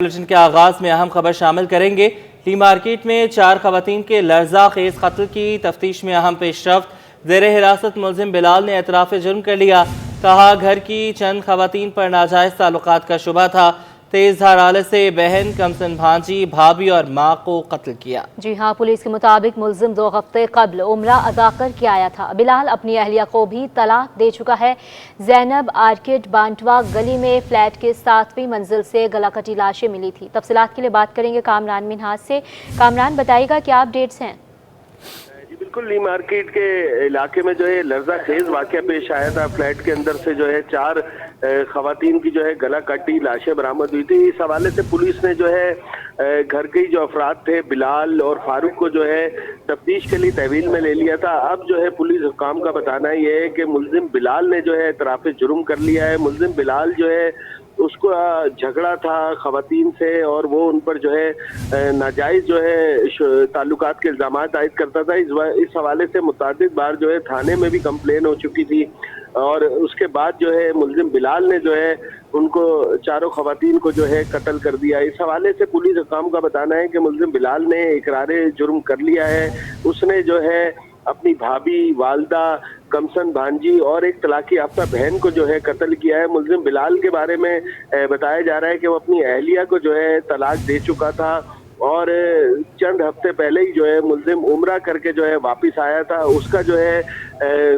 Bulletin के आगाज में अहम खबर शामिल करेंगे। टी मार्केट में 4 खवातीन के लर्जा खेज कत्ल की तफ्तीश में अहम पेशरफ्त। ज़ेरे हिरासत मुलजिम बिलाल ने एतराफ़ जुर्म कर लिया। कहा घर की चंद खवातीन पर नाजायज़ ताल्लुकात का शुबा था। तेज धार आले से बहन, कमसन भांजी, भाभी और माँ को कत्ल किया। जी हाँ, पुलिस के मुताबिक मुलजिम 2 हफ्ते कबल उम्रा अदा करके आया था। बिलाल अपनी अहलिया को भी तलाक दे चुका है। जैनब आर्किड बांटवा गली में फ्लैट के 7वीं मंजिल से गला कटी लाशें मिली थी। तफसीलात के लिए बात करेंगे कामरान मिन्हाज से। कामरान, बताइएगा क्या अपडेट्स हैं? बिल्कुल, ली मार्केट के इलाके में जो है लर्जा खेज वाकया पेश आया था। फ्लैट के अंदर से जो है 4 खवातीन की जो है गला काटी लाशें बरामद हुई थी। इस हवाले से पुलिस ने जो है घर के जो अफराद थे बिलाल और फारूक को जो है तफ्तीश के लिए तहवील में ले लिया था। अब जो है पुलिस हुकाम का बताना यह है कि मुलजिम बिलाल ने जो है एतराफ़ जुर्म कर लिया है। मुलजिम बिलाल जो है उसको झगड़ा था खवातीन से और वो उन पर जो है नाजायज जो है ताल्लुकात के इल्जाम आयद करता था। इस हवाले से मुतअद्दिद बार जो है थाने में भी कंप्लेन हो चुकी थी और उसके बाद जो है मुलजिम बिलाल ने जो है उनको 4 खवातीन को जो है कत्ल कर दिया। इस हवाले से पुलिस हुकाम का बताना है कि मुलजिम बिलाल ने इकरारे जुर्म कर लिया है। उसने जो है अपनी भाभी, वालदा, कमसन भांजी और एक तलाकी याफ्ता बहन को जो है कत्ल किया है। मुलजिम बिलाल के बारे में बताया जा रहा है कि वो अपनी अहलिया को जो है तलाक दे चुका था और चंद हफ्ते पहले ही जो है मुलजिम उम्रा करके जो है वापस आया था। उसका जो है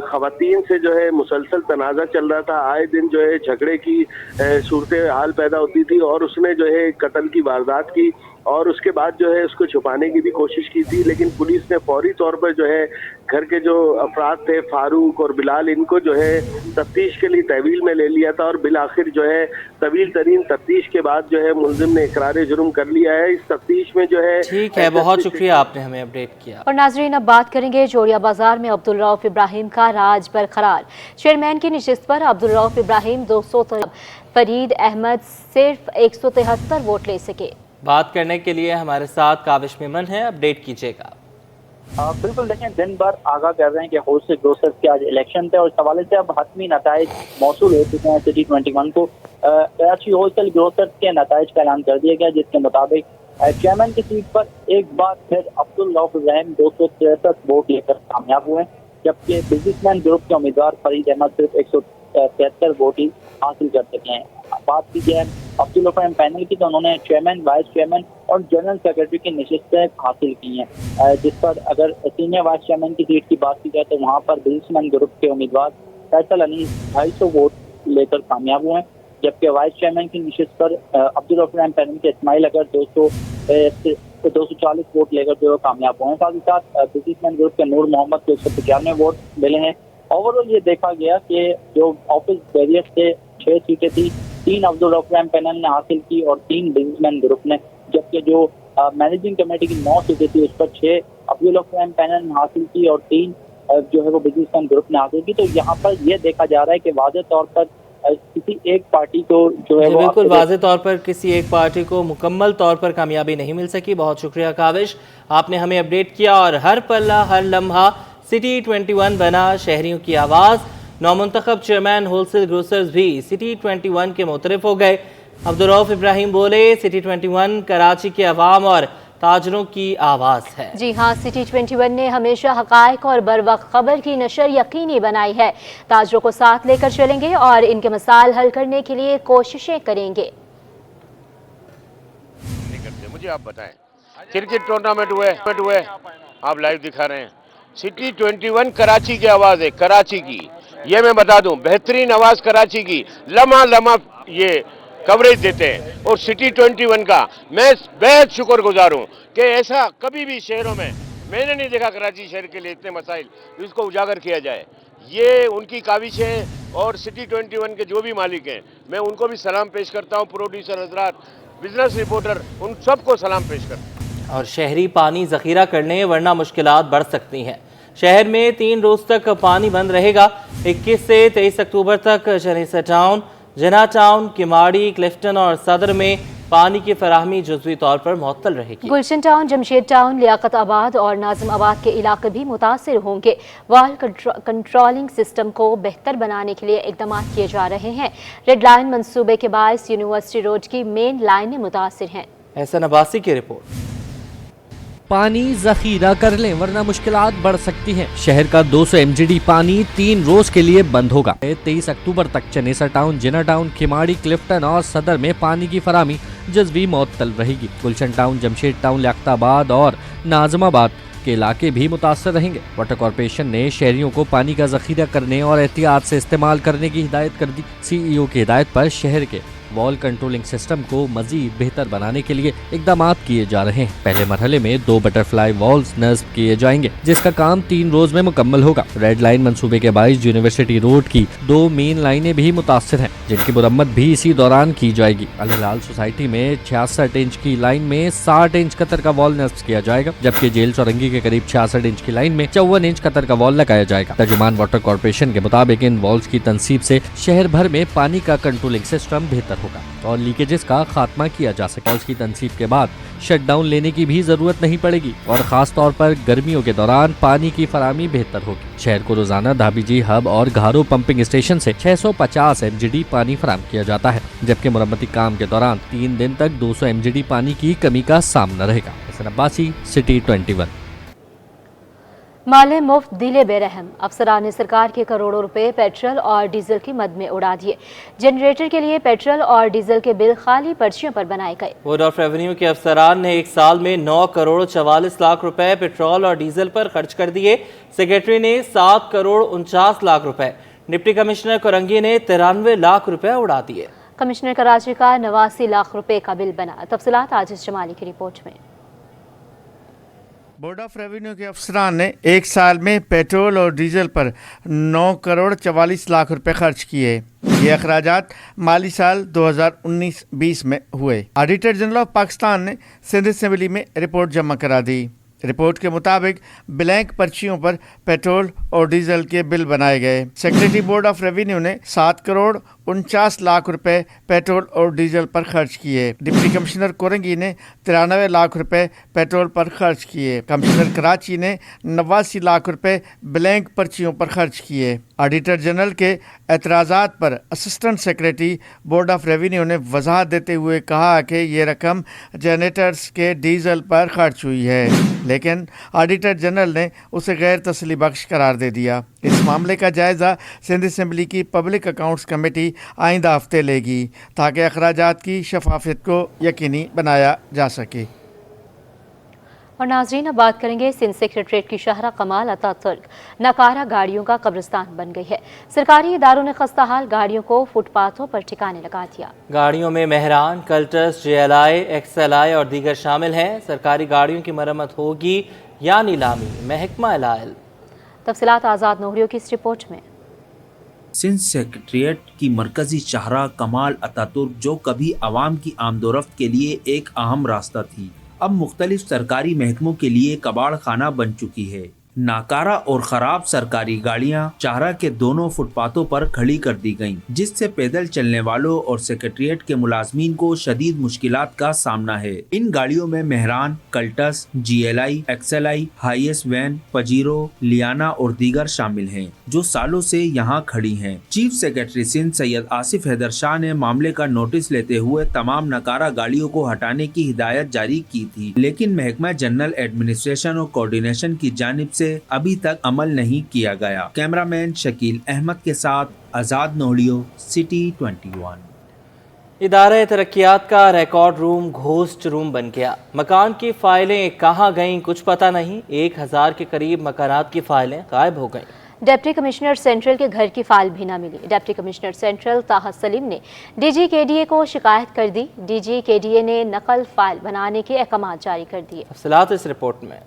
खवातीन से जो है मुसलसल तनाज़ा चल रहा था। आए दिन जो है झगड़े की सूरत हाल पैदा होती थी और उसने जो है कत्ल की वारदात की और उसके बाद जो है उसको छुपाने की भी कोशिश की थी, लेकिन पुलिस ने फौरी तौर पर जो है घर के जो अफराद थे फारूक और बिलाल, इनको जो है तफ्तीश के लिए तहवील में ले लिया था और बिल आखिर जो है तवील तरीन तफ्तीश के बाद जो है मुलजिम ने इकरार जुर्म कर लिया है। इस तफ्तीश में जो है ठीक है, बहुत शुक्रिया आपने हमें अपडेट किया। और नाजरीन, अब बात करेंगे जोड़िया बाजार में अब्दुल रऊफ इब्राहिम का राज बरकरार। चेयरमैन की निशिस्त पर अब्दुल रऊफ इब्राहिम 200, फरीद अहमद सिर्फ 173 वोट ले सके। बात करने के लिए हमारे साथ काविश मेमन है, अपडेट कीजिएगा। बिल्कुल, देखें दिन भर आगाह कर रहे हैं कि होलसेल ग्रोसर्स के आज इलेक्शन थे और इस हवाले से अब हतमी नताइज मौसूल हो चुके हैं। सिटी 21 को कराची होलसेल ग्रोसर्स के नताइज का ऐलान कर दिया गया, जिसके मुताबिक चेयरमैन की सीट पर एक बार फिर अब्दुल रऊफ इब्राहिम 263 वोट लेकर कामयाब हुए, जबकि बिजनेसमैन ग्रुप के उम्मीदवार फरीद अहमद सिर्फ 173 वोट ही हासिल कर सके हैं। बात की जाए अब्दुल रऊफ पैनल की, तो उन्होंने चेयरमैन, वाइस चेयरमैन और जनरल सेक्रेटरी की नशिस्तें हासिल की हैं, जिस पर अगर सीनियर वाइस चेयरमैन की सीट की बात की जाए तो वहाँ पर बिजनेसमैन ग्रुप के उम्मीदवार फैसल अनीस 250 वोट लेकर कामयाब हुए हैं, जबकि वाइस चेयरमैन की नशिस्त पर अब्दुल रऊफ पैनल के इस्माइल अगर 240 वोट लेकर जो कामयाब हुए हैं। साथ ही साथ बिजनेसमैन ग्रुप के नूर मोहम्मद को 195 वोट मिले हैं। ओवरऑल ये देखा गया कि जो ऑफिस बैरियर से 6 सीटें थी, 3 अब्दुल रऊफ पैनल ने हासिल की और 3 बिजनेसमैन ग्रुप ने, जबकि जो मैनेजिंग कमेटी की 9 सीटें थी उस पर 6 अब्दुल रऊफ पैनल ने हासिल की और 3 जो है वो बिजनेसमैन ग्रुप ने हासिल की। तो यहाँ पर यह देखा जा रहा है कि वाज़ेह तौर पर किसी एक पार्टी को जो है वो बिल्कुल वाज़ेह तौर पर किसी एक पार्टी को मुकम्मल तौर पर कामयाबी नहीं मिल सकी। बहुत शुक्रिया काविश, आपने हमें अपडेट किया। और हर पल्ला हर लम्हा सिटी 21 बना शहरियों की आवाज़। नौमुंतखब चेयरमैन होलसेल ग्रोसर्स भी सिटी 21 के मुतरफ हो गए। अब्दुल रऊफ इब्राहिम बोले, सिटी 21 कराची के अवाम और ताजरों की आवाज़ है। जी हाँ, सिटी 21 ने हमेशा हक़ाइक़ और बरवक्त खबर की नशर यकीनी बनाई है। ताजरों को साथ लेकर चलेंगे और इनके मसाइल हल करने के लिए कोशिशें करेंगे। मुझे आप बताएं, क्रिकेट टूर्नामेंट हुए आप लाइव दिखा रहे हैं। सिटी 21 कराची की आवाज़ है, कराची की। ये मैं बता दूं, बेहतरीन आवाज़ कराची की, लम्हा लम्हा ये कवरेज देते हैं। और सिटी 21 का मैं बेहद शुक्रगुजार हूँ कि ऐसा कभी भी शहरों में मैंने नहीं देखा कराची शहर के लिए इतने मसाइल इसको उजागर किया जाए। ये उनकी काविश है और सिटी 21 के जो भी मालिक हैं मैं उनको भी सलाम पेश करता हूँ। प्रोड्यूसर हजरात, बिजनेस रिपोर्टर, उन सबको सलाम पेश करता हूँ। और शहरी पानी ज़ख़ीरा कर लें वरना मुश्किलात बढ़ सकती हैं। शहर में 3 रोज़ तक पानी बंद रहेगा। 21 से 23 अक्टूबर तक शरीसा टाउन, जना टाउन, किमाड़ी, क्लिफ्टन और सदर में पानी की फराहमी जुज़वी तौर पर मुअत्तल रहेगी। गुलशन टाउन, जमशेद टाउन, लियाकत आबाद और नाज़िम आबाद के इलाके भी मुतासिर होंगे। वॉल कंट्रोलिंग सिस्टम को बेहतर बनाने के लिए इकदाम किए जा रहे हैं। रेड लाइन मंसूबे के बायस यूनिवर्सिटी रोड की मेन लाइनें मुतासिर हैं। एहसन अब्बासी की रिपोर्ट। पानी जखीरा कर लें वरना मुश्किलात बढ़ सकती हैं। शहर का 200 MGD पानी 3 रोज के लिए बंद होगा। 23 अक्टूबर तक चनेसर टाउन, जिना टाउन, खिमाड़ी, क्लिफ्टन और सदर में पानी की फराहमी जज़वी मुअत्तल रहेगी। गुलशन टाउन, जमशेद टाउन, लियाकताबाद और नाज़िमाबाद के इलाके भी मुतासर रहेंगे। वाटर कॉर्पोरेशन ने शहरियों को पानी का जखीरा करने और एहतियात से इस्तेमाल करने की हिदायत कर दी। CEO की हिदायत पर शहर के वॉल कंट्रोलिंग सिस्टम को मजीद बेहतर बनाने के लिए इकदाम किए जा रहे हैं। पहले मरहले में 2 बटरफ्लाई वॉल्स नस्ब किए जाएंगे, जिसका काम 3 रोज में मुकम्मल होगा। रेड लाइन मंसूबे के बायस यूनिवर्सिटी रोड की 2 मेन लाइनें भी मुतासिर हैं, जिनकी मुरम्मत भी इसी दौरान की जाएगी। अल हिलाल सोसाइटी में 66 इंच की लाइन में 60 इंच कतर का वॉल नस्ब किया जाएगा, जबकि जेल चौरंगी के करीब 66 इंच की लाइन में 54 इंच कतर का वॉल लगाया जाएगा। तर्जुमान वाटर कॉर्पोरेशन के मुताबिक इन वॉल्स की तनसीब से शहर भर में पानी का कंट्रोलिंग सिस्टम बेहतर होगा और लीकेजेस का खात्मा किया जा सके। वॉल्स की तनसीब के बाद शट डाउन लेने की भी जरूरत नहीं पड़ेगी और खास तौर पर गर्मियों के दौरान पानी की फराहमी बेहतर होगी। शहर को रोजाना धाबीजी हब और घारो पंपिंग स्टेशन से 650 MGD पानी फराहम किया जाता है, जबकि मुरम्मती काम के दौरान 3 दिन तक 200 MGD पानी की कमी का सामना रहेगा। एहसन अब्बासी, सिटी 21। माले मुफ्त दिले बेरहम, अफसरान ने सरकार के करोड़ों रुपए पेट्रोल और डीजल की मद में उड़ा दिए। जनरेटर के लिए पेट्रोल और डीजल के बिल खाली पर्चियों पर बनाए गए। बोर्ड ऑफ रेवेन्यू के अफसरान ने एक साल में 9 करोड़ 44 लाख रुपए पेट्रोल और डीजल पर खर्च कर दिए। सेक्रेटरी ने 7 करोड़ 49 लाख रुपए, डिप्टी कमिश्नर कोरंगी ने 93 लाख रुपए उड़ा दिए। कमिश्नर कराची का 89 लाख रुपए का बिल बना। तफसीलात आजिज जमाली की रिपोर्ट में। बोर्ड ऑफ रेवेन्यू के अफसरान ने एक साल में पेट्रोल और डीजल पर 9 करोड़ 44 लाख रुपए खर्च किए। ये अखराजात माली साल 2019-20 में हुए। ऑडिटर जनरल ऑफ पाकिस्तान ने सिंध असेंबली में रिपोर्ट जमा करा दी। रिपोर्ट के मुताबिक ब्लैंक पर्चियों पर पेट्रोल और डीजल के बिल बनाए गए। सेक्रेटरी बोर्ड ऑफ रेवेन्यू ने 7 करोड़ 49 लाख रुपए पेट्रोल और डीजल पर खर्च किए। डिप्टी कमिश्नर कोरंगी ने 93 लाख रुपए पेट्रोल पर खर्च किए। कमिश्नर कराची ने 89 लाख रुपए ब्लैंक पर्चियों पर खर्च किए। ऑडिटर जनरल के एतराज़ात पर assistant secretary board of revenue ने वजाहत देते हुए कहा कि ये रकम जनरेटर्स के डीजल पर खर्च हुई है, लेकिन ऑडिटर जनरल ने उसे गैर तसली बख्श करार दे दिया। इस मामले का जायज़ा सिंध असेंबली की पब्लिक अकाउंट्स कमेटी आइंदा हफ्ते लेगी, ताकि अखराजात की शफाफियत को यकीनी बनाया जा सके। और नाजरीन, अब बात करेंगे सिंध सेक्रेटरीट की शाहरा कमाल अतातुर्क नकारा गाड़ियों का कब्रिस्तान बन गई है। सरकारी इदारों ने खस्ताहाल गाड़ियों को फुटपाथों पर ठिकाने लगा दिया। गाड़ियों में मेहरान, कल्टस, JLI, XLI और दीगर शामिल हैं। सरकारी गाड़ियों की मरम्मत होगी या नीलामी, महकमा एलाइल। तफसीलात आज़ाद नोहरियों की इस रिपोर्ट में। सिंध सेक्रेटरीट की मरकजी शाहरा कमाल अतातुर्क, जो कभी आवाम की आमदोरफ्त के लिए एक अहम रास्ता थी, अब मुख्तलिफ सरकारी महकमों के लिए कबाड़ खाना बन चुकी है। नाकारा और खराब सरकारी गाड़ियां चाहरा के दोनों फुटपाथों पर खड़ी कर दी गईं, जिससे पैदल चलने वालों और सेक्रेटरीट के मुलाजमीन को शदीद मुश्किलात का सामना है। इन गाड़ियों में Mehran, Cultus, GLI, XLI, Hiace van, Pajero, Liana और दीगर शामिल हैं, जो सालों से यहाँ खड़ी हैं। चीफ सेक्रेटरी सिंध सैयद आसिफ हैदर शाह ने मामले का नोटिस लेते हुए तमाम नकारा गाड़ियों को हटाने की हिदायत जारी की थी, लेकिन महकमा जनरल एडमिनिस्ट्रेशन और कोऑर्डिनेशन की जानिब से अभी तक अमल नहीं किया गया। कैमरामैन शकील अहमद के साथ आजाद नोहरियो, सिटी 21। इदारा तरक्कियात का रिकॉर्ड रूम घोस्ट रूम बन गया। मकान की फाइलें कहाँ गईं कुछ पता नहीं। 1000 के करीब मकानात की फाइलें गायब हो गईं। डिप्टी कमिश्नर सेंट्रल के घर की फाइल भी न मिली। डिप्टी कमिश्नर सेंट्रल ताहा सलीम ने DG KDA को शिकायत कर दी। DG KDA ने नकल फाइल बनाने के अहकाम जारी कर दिए। तफसीलात इस रिपोर्ट में।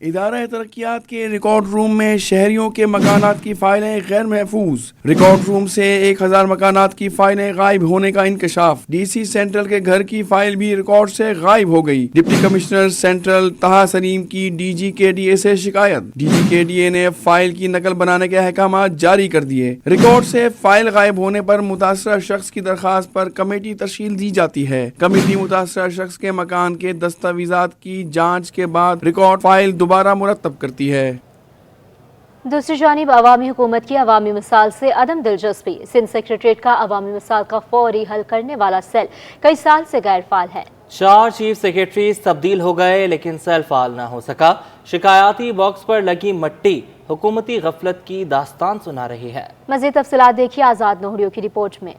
ادارہ ترقیات کے ریکارڈ روم میں شہریوں کے مکانات کی فائلیں غیر محفوظ، ریکارڈ روم سے 1000 مکانات کی فائلیں غائب ہونے کا انکشاف، ڈی سی سینٹرل کے گھر کی فائل بھی ریکارڈ سے غائب ہو گئی، ڈپٹی کمشنر سینٹرل طہا سلیم کی ڈی جی کے ڈی اے سے شکایت، ڈی جی کے ڈی اے نے فائل کی نقل بنانے کے احکامات جاری کر دیے، ریکارڈ سے فائل غائب ہونے پر متاثرہ شخص کی درخواست پر کمیٹی تشکیل دی جاتی ہے، کمیٹی متاثرہ شخص کے مکان کے دستاویزات کی جانچ کے بعد ریکارڈ فائل دوبارہ مرتب کرتی ہے۔ دوسری جانب عوامی حکومت کی عوامی مسائل سے عدم دلچسپی، سندھ سیکریٹریٹ کا عوامی مسائل کا فوری حل کرنے والا سیل کئی سال سے غیر فعال ہے۔ 4 چیف سیکریٹریز تبدیل ہو گئے لیکن سیل فعال نہ ہو سکا، شکایاتی باکس پر لگی مٹی حکومتی غفلت کی داستان سنا رہی ہے۔ مزید تفصیلات دیکھیے آزاد نوہریو کی رپورٹ میں۔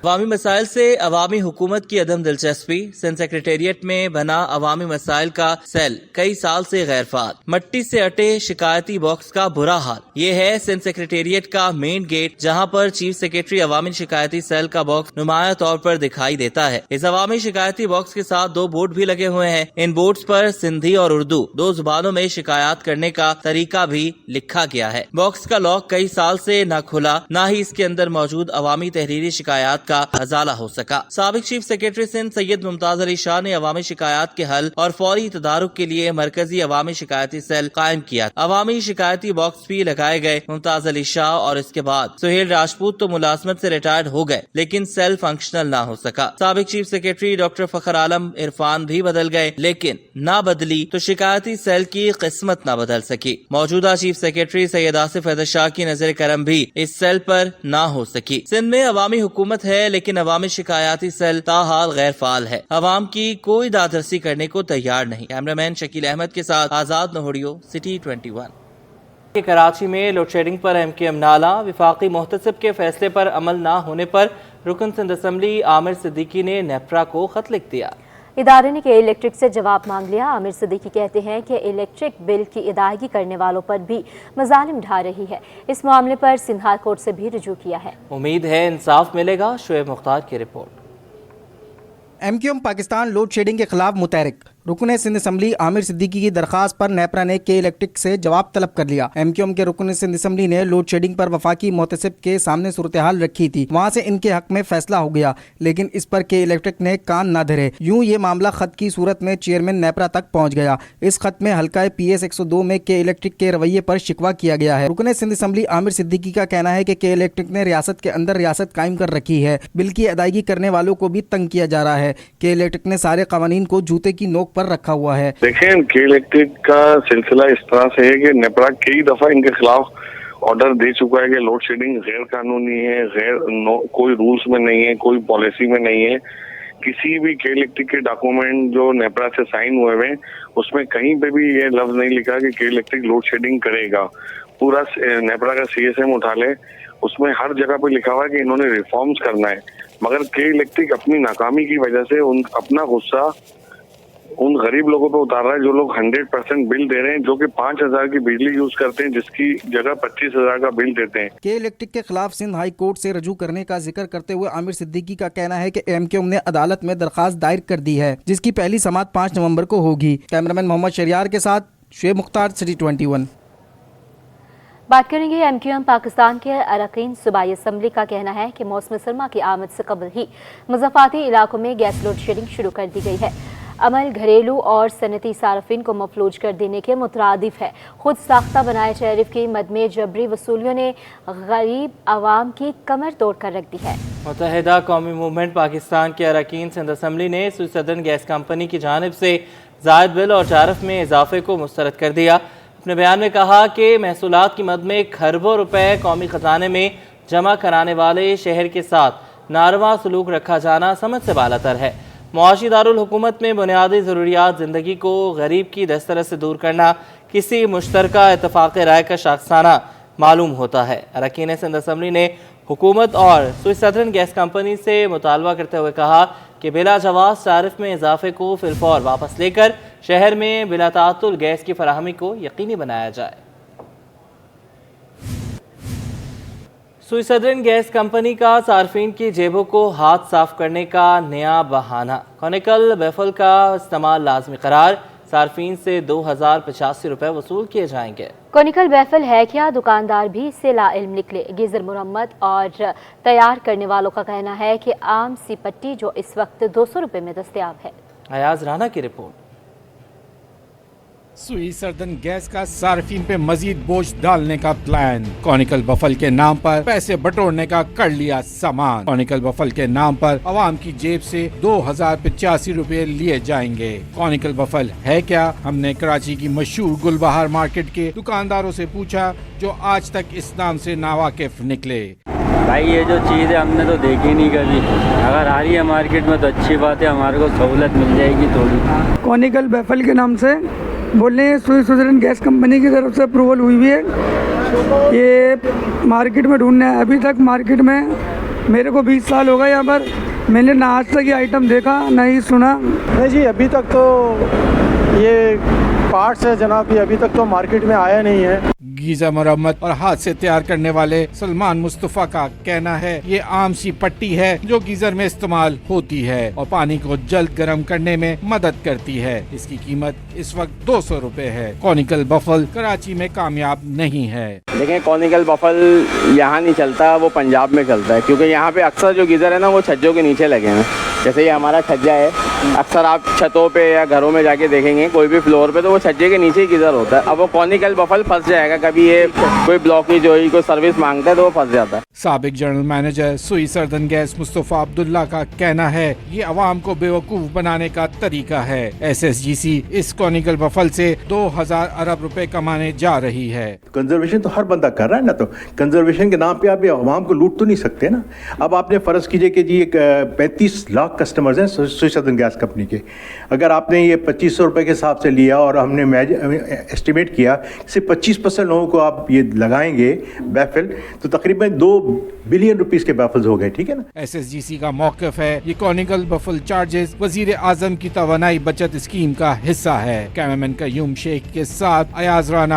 عوامی مسائل سے عوامی حکومت کی عدم دلچسپی، سندھ سیکریٹریٹ میں بنا عوامی مسائل کا سیل کئی سال سے غیر فعال، مٹی سے اٹے شکایتی باکس کا برا حال۔ یہ ہے سندھ سیکریٹریٹ کا مین گیٹ جہاں پر چیف سیکریٹری عوامی شکایتی سیل کا باکس نمایاں طور پر دکھائی دیتا ہے۔ اس عوامی شکایتی باکس کے ساتھ 2 بورڈ بھی لگے ہوئے ہیں، ان بورڈز پر سندھی اور اردو 2 زبانوں میں شکایات کرنے کا طریقہ بھی لکھا گیا ہے۔ باکس کا لاک کئی سال سے نہ کھلا، نہ ہی اس کے اندر موجود عوامی تحریری شکایات کا ازالہ ہو سکا۔ سابق چیف سیکریٹری سندھ سید ممتاز علی شاہ نے عوامی شکایات کے حل اور فوری تدارک کے لیے مرکزی عوامی شکایتی سیل قائم کیا۔ عوامی شکایتی باکس بھی لگائے گئے۔ ممتاز علی شاہ اور اس کے بعد سہیل راجپوت تو ملازمت سے ریٹائرڈ ہو گئے لیکن سیل فنکشنل نہ ہو سکا۔ سابق چیف سیکریٹری ڈاکٹر فخر عالم عرفان بھی بدل گئے لیکن نہ بدلی تو شکایتی سیل کی قسمت نہ بدل سکی۔ موجودہ چیف سیکریٹری سید آصف حیدر شاہ کی نظر کرم بھی اس سیل پر نہ ہو سکی۔ سندھ میں عوامی حکومت ہے لیکن عوامی شکایاتی سیل تاحال غیر فعال ہے، عوام کی کوئی دادرسی کرنے کو تیار نہیں۔ کیمرہ مین شکیل احمد کے ساتھ آزاد نوہریو، سٹی 21۔ کراچی میں لوڈ شیڈنگ پر ایم کیو ایم نالا، وفاقی محتسب کے فیصلے پر عمل نہ ہونے پر رکن سندھ اسمبلی عامر صدیقی نے نیپرا کو خط لکھ دیا۔ ادارے نے کے الیکٹرک سے جواب مانگ لیا۔ عامر صدیقی کہتے ہیں کہ الیکٹرک بل کی ادائیگی کرنے والوں پر بھی مظالم ڈھا رہی ہے، اس معاملے پر سندھ ہائی کورٹ سے بھی رجوع کیا ہے۔ امید ہے انصاف ملے گا۔ شعیب مختار کی report. M Q M Pakistan load shedding کے خلاف متحرک، رکن سندھ اسمبلی عامر صدیقی کی درخواست پر نیپرا نے کے الیکٹرک سے جواب طلب کر لیا۔ ایم کیو ایم کے رکن سندھ اسمبلی نے لوڈ شیڈنگ پر وفاقی محتسب کے سامنے صورتحال رکھی تھی، وہاں سے ان کے حق میں فیصلہ ہو گیا لیکن اس پر کے الیکٹرک نے کان نہ دھرے۔ یوں یہ معاملہ خط کی صورت میں چیئرمین نیپرا تک پہنچ گیا۔ اس خط میں حلقہ پی ایس 102 میں کے الیکٹرک کے رویے پر شکوہ کیا گیا ہے۔ رکن سندھ اسمبلی عامر صدیقی کا کہنا ہے کہ کے الیکٹرک نے ریاست کے اندر ریاست قائم کر رکھی ہے، بل کی ادائیگی کرنے والوں کو بھی تنگ کیا جا رہا ہے۔ کے الیکٹرک نے سارے قوانین کو جوتے کی نوک پر رکھا ہوا ہے۔ دیکھیں، کے الیکٹرک کا سلسلہ اس طرح سے ہے کہ نیپرا کئی دفعہ ان کے خلاف آرڈر دے چکا ہے کہ لوڈ شیڈنگ غیر قانونی ہے، کوئی رولز میں نہیں ہے، کوئی پالیسی میں نہیں ہے۔ کسی بھی کے الیکٹرک کے ڈاکومنٹ جو نیپرا سے سائن ہوئے ہوئے اس میں کہیں پہ بھی یہ لفظ نہیں لکھا کہ کے الیکٹرک لوڈ شیڈنگ کرے گا۔ پورا نیپرا کا سی ایس ایم اٹھا لے، اس میں ہر جگہ پہ لکھا ہوا ہے کہ انہوں نے ریفارمز کرنا ہے، مگر کے الیکٹرک اپنی ناکامی کی وجہ سے اپنا غصہ ان غریب لوگوں پہ اتار رہا ہے جو لوگ 100% بل دے رہے ہیں، جو کہ 5000 کی بجلی یوز کرتے ہیں جس کی جگہ 25000 کا بل دیتے ہیں۔ کے الیکٹرک کے خلاف سندھ ہائی کورٹ سے رجوع کرنے کا ذکر کرتے ہوئے عامر صدیقی کا کہنا ہے کہ ایم کیو ایم نے عدالت میں درخواست دائر کر دی ہے جس کی پہلی سماعت 5 نومبر کو ہوگی۔ کیمرامین محمد شریار کے ساتھ شعیب مختار، سٹی 21۔ بات کریں گے ایم کیو ایم پاکستان کے اراکین صوبائی اسمبلی کا کہنا ہے کہ موسم سرما کی آمد سے قبل ہی مضافاتی علاقوں میں گیس لوڈ شیڈنگ شروع کر دی گئی ہے۔ عمل گھریلو اور صنعتی صارفین کو مفلوج کر دینے کے مترادف ہے۔ خود ساختہ بنائے ٹیرف کی مد میں جبری وصولیوں نے غریب عوام کی کمر توڑ کر رکھ دی ہے۔ متحدہ قومی موومنٹ پاکستان کے اراکین سندھ اسمبلی نے سوئس سدرن گیس کمپنی کی جانب سے زائد بل اور ٹیرف میں اضافے کو مسترد کر دیا۔ اپنے بیان میں کہا کہ محصولات کی مد میں کھربوں روپے قومی خزانے میں جمع کرانے والے شہر کے ساتھ ناروا سلوک رکھا جانا سمجھ سے بالاتر ہے۔ معاشی دارالحکومت میں بنیادی ضروریات زندگی کو غریب کی دسترس سے دور کرنا کسی مشترکہ اتفاق رائے کا شاخسانہ معلوم ہوتا ہے۔ اراکین سندھ اسمبلی نے حکومت اور سوئس سدرن گیس کمپنی سے مطالبہ کرتے ہوئے کہا کہ بلا جواز ٹیرف میں اضافے کو فی الفور واپس لے کر شہر میں بلا تعطل گیس کی فراہمی کو یقینی بنایا جائے۔ سوئس سدرن گیس کمپنی کا صارفین کی جیبوں کو ہاتھ صاف کرنے کا نیا بہانہ، کونیکل بیفل کا استعمال لازمی قرار، صارفین سے 2085 रुपए वसूल किए जाएंगे। कॉनिकल बैफल है क्या, दुकानदार भी इससे लाइल्म निकले। गीजर मुरम्मत और तैयार करने वालों का कहना है कि आम सी पट्टी जो इस वक्त 200 रुपए में दस्तयाब है। अयाज राना की रिपोर्ट। सुई सर्दन गैस का सार्फिन पे मजीद बोझ डालने का प्लान। कॉनिकल बफल के नाम पर पैसे बटोरने का कर लिया सामान। कॉनिकल बफल के नाम पर आवाम की जेब से 2085 रुपए लिए जाएंगे। कॉनिकल बफल है क्या, हमने कराची की मशहूर गुलबहार मार्केट के दुकानदारों से पूछा जो आज तक इस नाम से नावाकिफ निकले। भाई ये जो चीज़ है हमने तो देखी नहीं कभी, अगर आ रही है मार्केट में तो अच्छी बात है, हमारे को सहूलत मिल जाएगी थोड़ी। कॉनिकल बैफल के नाम से बोल रहे हैं, स्विट्जरलैंड गैस कंपनी की तरफ से अप्रूवल हुई है, ये मार्केट में ढूंढना है। अभी तक मार्केट में मेरे को 20 साल हो गए यहाँ पर, मैंने ना आज तक ये आइटम देखा ना ही सुना। नहीं जी, अभी तक तो ये पार्ट्स है जनाब, ये अभी तक तो मार्केट में आया नहीं है। गीजर मरम्मत और हाथ से तैयार करने वाले सलमान मुस्तफा का कहना है ये आम सी पट्टी है जो गीजर में इस्तेमाल होती है और पानी को जल्द गर्म करने में मदद करती है। इसकी कीमत इस वक्त 200 रुपए है। कॉनिकल बफल कराची में कामयाब नहीं है। देखें, कॉनिकल बफल यहाँ नहीं चलता, वो पंजाब में चलता है, क्योंकि यहाँ पे अक्सर जो गीजर है ना वो छज्जों के नीचे लगे हैं। जैसे ये हमारा छज्जा है, अक्सर आप छतों पे या घरों में जाके देखेंगे कोई भी फ्लोर पे तो वो छज्जे के नीचे ही गीजर होता है। अब वो कॉनिकल बफल फंस जाएगा, कभी ये कोई ब्लॉकेज हुई, कोई सर्विस मांगता है तो वो फंस जाता है। साबिक जनरल मैनेजर सुई सर्दन गैस मुस्तफा अब्दुल्ला का कहना है ये अवाम को बेवकूफ बनाने का तरीका है। SSGC इस कॉनिकल बफल से 2000 अरब रुपए कमाने जा रही है। कंजर्वेशन तो हर बंदा कर रहा है ना, तो कंजर्वेशन के नाम पे आप अवाम को लूट तो नहीं सकते ना। अब आपने फर्ज कीजिए कि जी 35 लाख कस्टमर्स हैं सुई सर्दन गैस कंपनी के, अगर आपने ये 2500 रुपए के हिसाब से लिया और हमने एस्टिमेट किया सिर्फ 25% लोगों को आप ये लगाएंगे बैफल, तो तकरीबन 2 बिलियन रुपीस के बैफल्स हो गए। ठीक है ना। SSGC का मौक़िफ़ है ये कॉनिकल बफल चार्जेस वजीर आजम की तवानाई बचत स्कीम का हिस्सा है। कैमरामैन कयूम शेख के साथ अयाज राना,